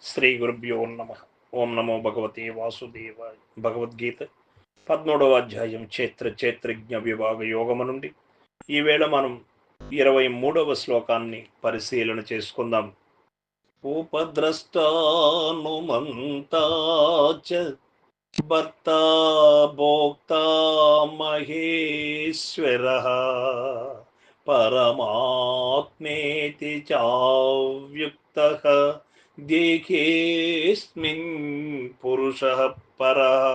శ్రీ గురుభ్యో నమ. ఓం నమో భగవతే వాసుదేవాయ. భగవద్గీత 13వ అధ్యాయం క్షేత్రజ్ఞ విభాగ యోగము నుండి ఈవేళ మనం 23వ శ్లోకాన్ని పరిశీలన చేసుకుందాం. ఉపద్రష్టానుమంతా చ భర్తా భోక్తా మహేశ్వరః పరమాత్మేతి చావ్యుక్తః దేహేస్మిన్ పురుషః పరః.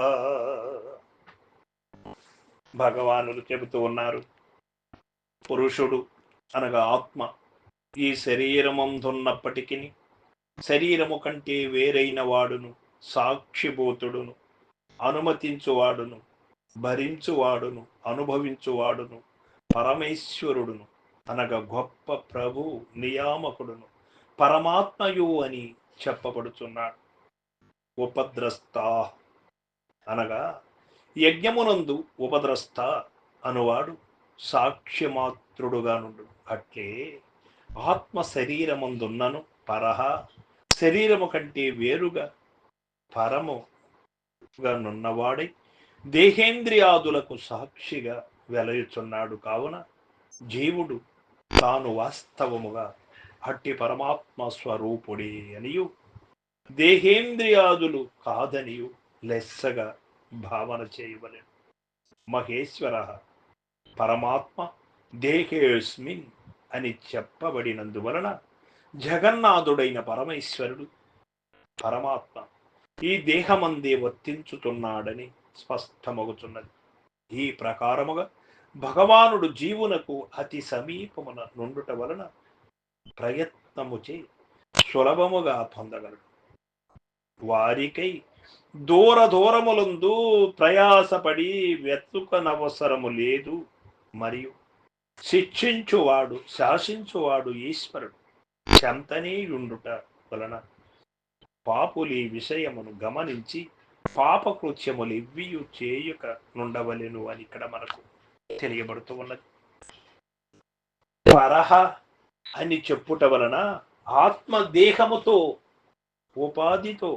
భగవానులు చెబుతూ ఉన్నారు, పురుషుడు అనగా ఆత్మ ఈ శరీరమందున్నప్పటికీ శరీరము కంటే వేరైన వాడును, సాక్షిభూతుడును, అనుమతించువాడును, భరించువాడును, అనుభవించువాడును, పరమేశ్వరుడును అనగా గొప్ప ప్రభు నియామకుడును, పరమాత్మయు అని చెప్పబడుచున్నాడు. ఉపద్రస్త అనగా యజ్ఞమునందు ఉపద్రస్త అనువాడు సాక్ష్యమాత్రుడుగా నుండు. అట్లే ఆత్మ శరీరమందున్నను పరహ శరీరము కంటే వేరుగా పరముగా నున్నవాడై దేహేంద్రియాదులకు సాక్షిగా వెలయుచున్నాడు. కావున జీవుడు తాను వాస్తవముగా అట్టి పరమాత్మ స్వరూపుడే అనియు దేహేంద్రియాదులు కాదనియు లెస్సగా భావన చేయవలెను. మహేశ్వర పరమాత్మ దేహేస్మిన్ అని చెప్పబడినందువలన జగన్నాథుడైన పరమేశ్వరుడు పరమాత్మ ఈ దేహమందే వర్తించుతున్నాడని స్పష్టమగుతున్నది. ఈ ప్రకారముగా భగవానుడు జీవునకు అతి సమీపమున నుండుట వలన ప్రయత్నముచే సులభముగా పొందగలడు. వారికై దూరములందు ప్రయాసపడి వెతుకనవసరము లేదు. మరియు శిక్షించువాడు శాసించువాడు ఈశ్వరుడు చెంతనే ఉండుట వలన పాపులి విషయమును గమనించి పాపకృత్యములు ఇవ్వియు చేయుక నుండవలెను అని ఇక్కడ మనకు తెలియబడుతూ ఉన్నది. పరహ అని చెప్పుట వలన ఆత్మ దేహముతో ఉపాధితో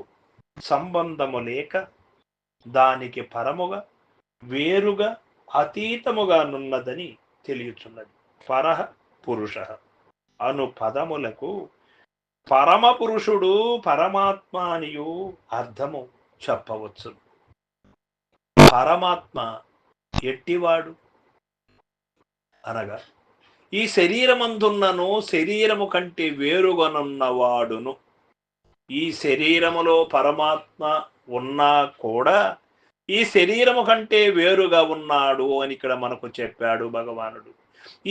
సంబంధము లేక దానికి పరముగా వేరుగా అతీతముగా నున్నదని తెలియచున్నది. పరహ పురుష అను పదములకు పరమ పురుషుడు పరమాత్మ అనియు అర్థము చెప్పవచ్చు. పరమాత్మ ఎట్టివాడు అనగా ఈ శరీరమందున్నను శరీరము కంటే వేరుగనున్నవాడును. ఈ శరీరములో పరమాత్మ ఉన్నా కూడా ఈ శరీరము కంటే వేరుగా ఉన్నాడు అని ఇక్కడ మనకు చెప్పాడు భగవానుడు.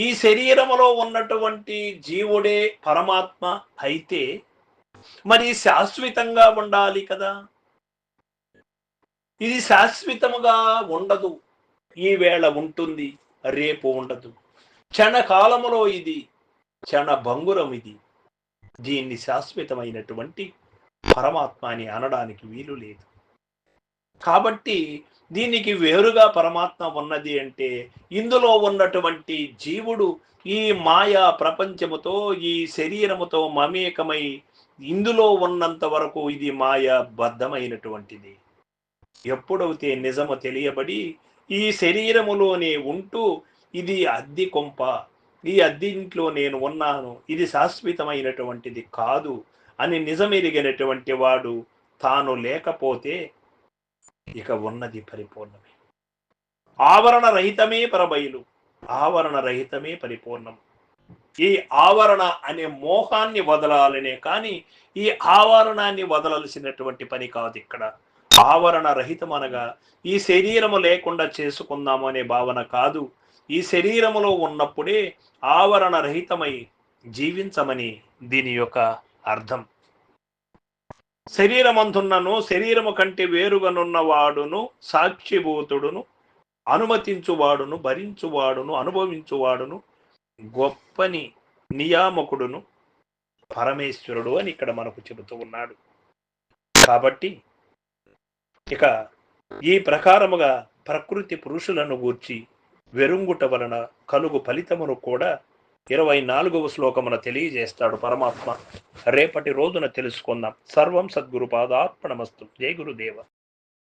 ఈ శరీరములో ఉన్నటువంటి జీవుడే పరమాత్మ అయితే మరి శాశ్వతంగా ఉండాలి కదా. ఇది శాశ్వతముగా ఉండదు. ఈవేళ ఉంటుంది, రేపు ఉండదు. క్షణకాలములో ఇది క్షణభంగురం. ఇది దీన్ని శాశ్వతమైనటువంటి పరమాత్మ అని అనడానికి వీలు లేదు. కాబట్టి దీనికి వేరుగా పరమాత్మ ఉన్నది అంటే ఇందులో ఉన్నటువంటి జీవుడు ఈ మాయా ప్రపంచముతో ఈ శరీరముతో మమేకమై ఇందులో ఉన్నంత వరకు ఇది మాయా బద్ధమైనటువంటిది. ఎప్పుడైతే నిజము తెలియబడి ఈ శరీరములోనే ఉంటూ ఇది అద్దె కొంప, ఈ అద్దెంట్లో నేను ఉన్నాను, ఇది శాశ్వతమైనటువంటిది కాదు అని నిజమెరిగినటువంటి వాడు తాను లేకపోతే ఇక ఉన్నది పరిపూర్ణమే. ఆవరణ రహితమే పరబయలు, ఆవరణ రహితమే పరిపూర్ణం. ఈ ఆవరణ అనే మోహాన్ని వదలాలనే కానీ ఈ ఆవరణాన్ని వదలాల్సినటువంటి పని కాదు. ఇక్కడ ఆవరణ రహితం అనగా ఈ శరీరము లేకుండా చేసుకుందాము అనే భావన కాదు. ఈ శరీరములో ఉన్నప్పుడే ఆవరణ రహితమై జీవించమని దీని యొక్క అర్థం. శరీరమందున్నను శరీరము కంటే వేరుగానున్నవాడును, సాక్షిభూతుడును, అనుమతించువాడును, భరించువాడును, అనుభవించువాడును, గొప్పని నియామకుడును పరమేశ్వరుడు అని ఇక్కడ మనకు చెబుతూ ఉన్నాడు. కాబట్టి ఇక ఈ ప్రకారముగా ప్రకృతి పురుషులను గూర్చి వెరుంగుట వలన కలుగు ఫలితమును కూడా 24వ శ్లోకమున తెలియజేస్తాడు పరమాత్మ. రేపటి రోజున తెలుసుకుందాం. సర్వం సద్గురు పాదార్పణమస్తు. జై గురుదేవ.